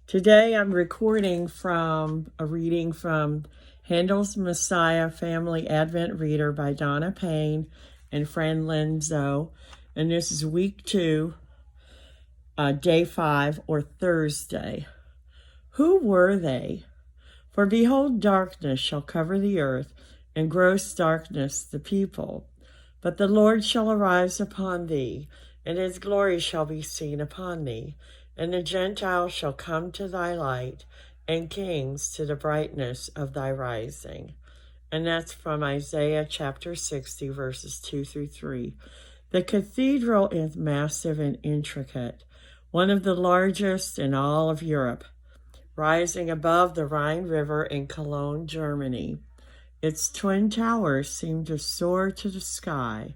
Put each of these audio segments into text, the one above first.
Today I'm recording from a reading from Handel's Messiah Family Advent Reader by Donna Payne and Fran Lenzo. And this is week 2, day 5, or Thursday. Who were they? For behold, darkness shall cover the earth, and gross darkness the people. But the Lord shall arise upon thee, and his glory shall be seen upon thee. And the Gentiles shall come to thy light, and kings to the brightness of thy rising. And that's from Isaiah chapter 60, verses 2 through 3. The cathedral is massive and intricate, one of the largest in all of Europe, rising above the Rhine River in Cologne, Germany. Its twin towers seem to soar to the sky.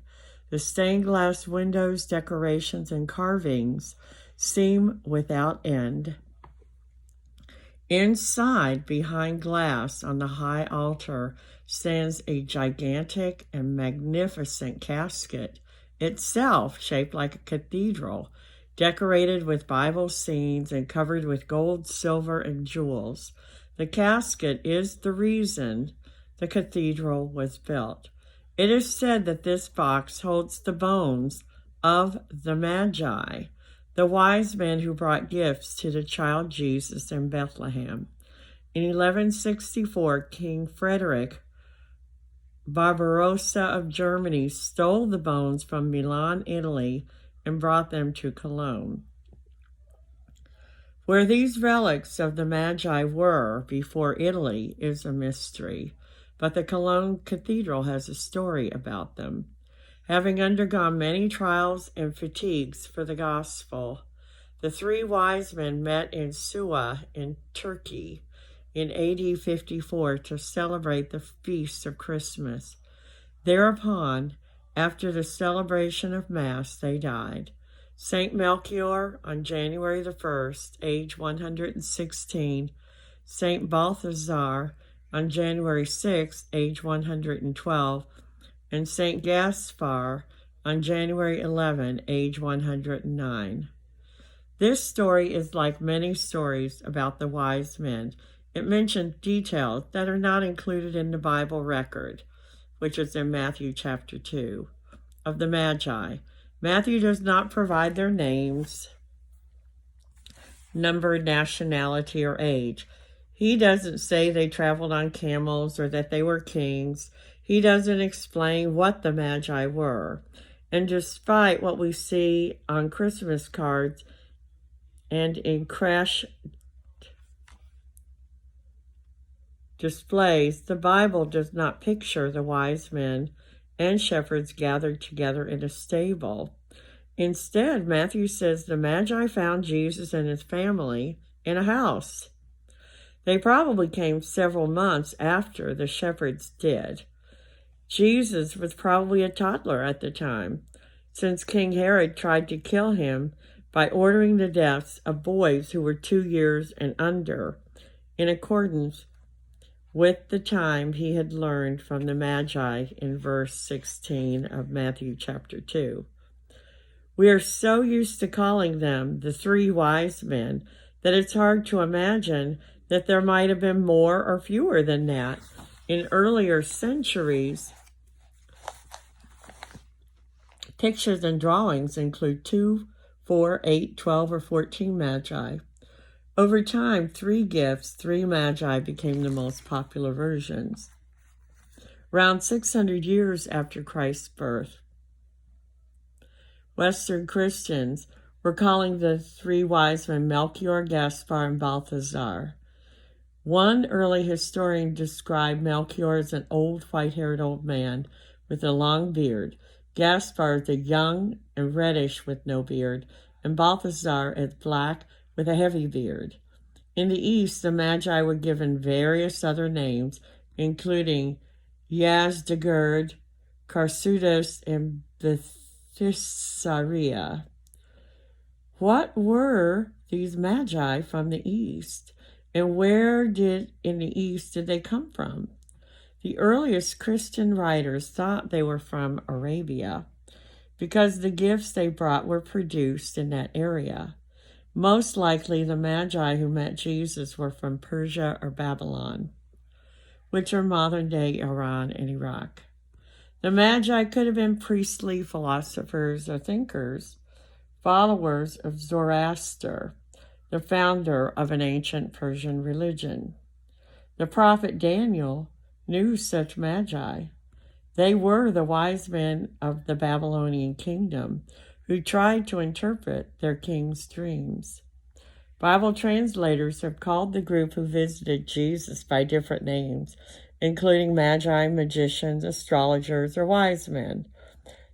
The stained glass windows, decorations, and carvings seem without end. Inside, behind glass on the high altar, stands a gigantic and magnificent casket, itself shaped like a cathedral, decorated with Bible scenes and covered with gold, silver, and jewels. The casket is the reason the cathedral was built. It is said that this box holds the bones of the Magi, the wise men who brought gifts to the child Jesus in Bethlehem. In 1164, King Frederick Barbarossa of Germany stole the bones from Milan, Italy, and brought them to Cologne. Where these relics of the Magi were before Italy is a mystery, but the Cologne Cathedral has a story about them. Having undergone many trials and fatigues for the gospel, the three wise men met in Suwa in Turkey in AD 54 to celebrate the feast of Christmas. Thereupon, after the celebration of Mass, they died. Saint Melchior on January the 1st, age 116, Saint Balthazar on January 6th, age 112, and Saint Gaspar on January 11, age 109. This story is like many stories about the wise men. It mentions details that are not included in the Bible record, which is in Matthew chapter 2, of the Magi. Matthew does not provide their names, number, nationality, or age. He doesn't say they traveled on camels or that they were kings. He doesn't explain what the Magi were. And despite what we see on Christmas cards and in crash displays, the Bible does not picture the wise men and shepherds gathered together in a stable. Instead, Matthew says the Magi found Jesus and his family in a house. They probably came several months after the shepherds did. Jesus was probably a toddler at the time, since King Herod tried to kill him by ordering the deaths of boys who were 2 years and under, in accordance with the time he had learned from the Magi in verse 16 of Matthew chapter 2. We are so used to calling them the three wise men that it's hard to imagine that there might have been more or fewer than that. In earlier centuries, pictures and drawings include 2, 4, 8, 12, or 14 Magi. Over time, 3 gifts, 3 Magi became the most popular versions. Around 600 years after Christ's birth, Western Christians were calling the 3 wise men Melchior, Gaspar, and Balthazar. One early historian described Melchior as an old, white-haired old man with a long beard, Gaspar as a young and reddish with no beard, and Balthazar as black with a heavy beard. In the East, the Magi were given various other names, including Yazdegerd, Carsudos, and Bethisaria. What were these Magi from the East? And where in the East did they come from? The earliest Christian writers thought they were from Arabia because the gifts they brought were produced in that area. Most likely, the Magi who met Jesus were from Persia or Babylon, which are modern-day Iran and Iraq. The Magi could have been priestly philosophers or thinkers, followers of Zoroaster, the founder of an ancient Persian religion. The prophet Daniel knew such Magi. They were the wise men of the Babylonian kingdom who tried to interpret their king's dreams. Bible translators have called the group who visited Jesus by different names, including magi, magicians, astrologers, or wise men.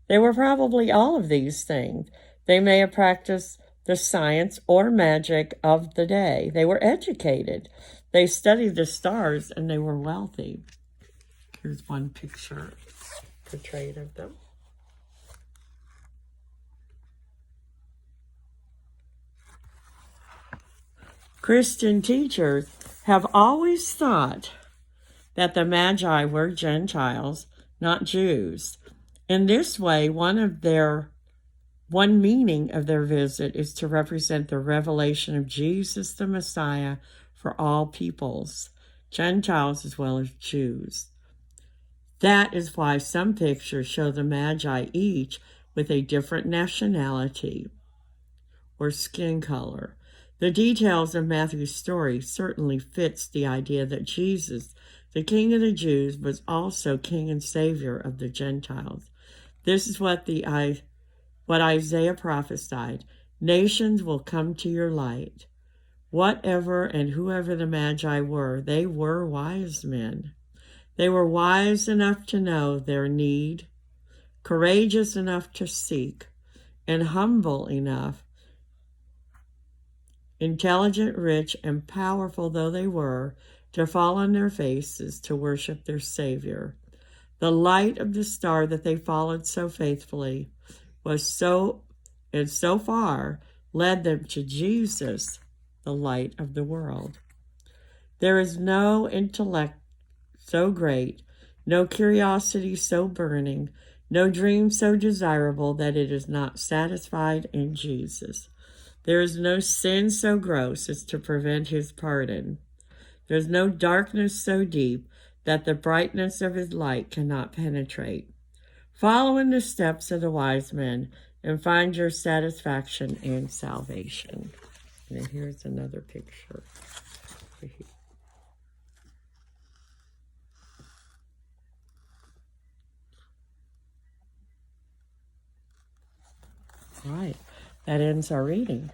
They were probably all of these things. They may have practiced the science or magic of the day. They were educated. They studied the stars, and they were wealthy. Here's one picture portrait of them. Christian teachers have always thought that the Magi were Gentiles, not Jews. In this way, one meaning of their visit is to represent the revelation of Jesus the Messiah for all peoples, Gentiles as well as Jews. That is why some pictures show the Magi each with a different nationality or skin color. The details of Matthew's story certainly fits the idea that Jesus, the King of the Jews, was also King and Savior of the Gentiles. This is what Isaiah prophesied. Nations will come to your light. Whatever and whoever the Magi were, they were wise men. They were wise enough to know their need, courageous enough to seek, and humble enough, intelligent, rich, and powerful though they were, to fall on their faces to worship their Savior. The light of the star that they followed so faithfully so far led them to Jesus, the light of the world. There is no intellect so great, no curiosity so burning, no dream so desirable that it is not satisfied in Jesus. There is no sin so gross as to prevent his pardon. There is no darkness so deep that the brightness of his light cannot penetrate. Follow in the steps of the wise men and find your satisfaction and salvation. And here's another picture. All right, that ends our reading.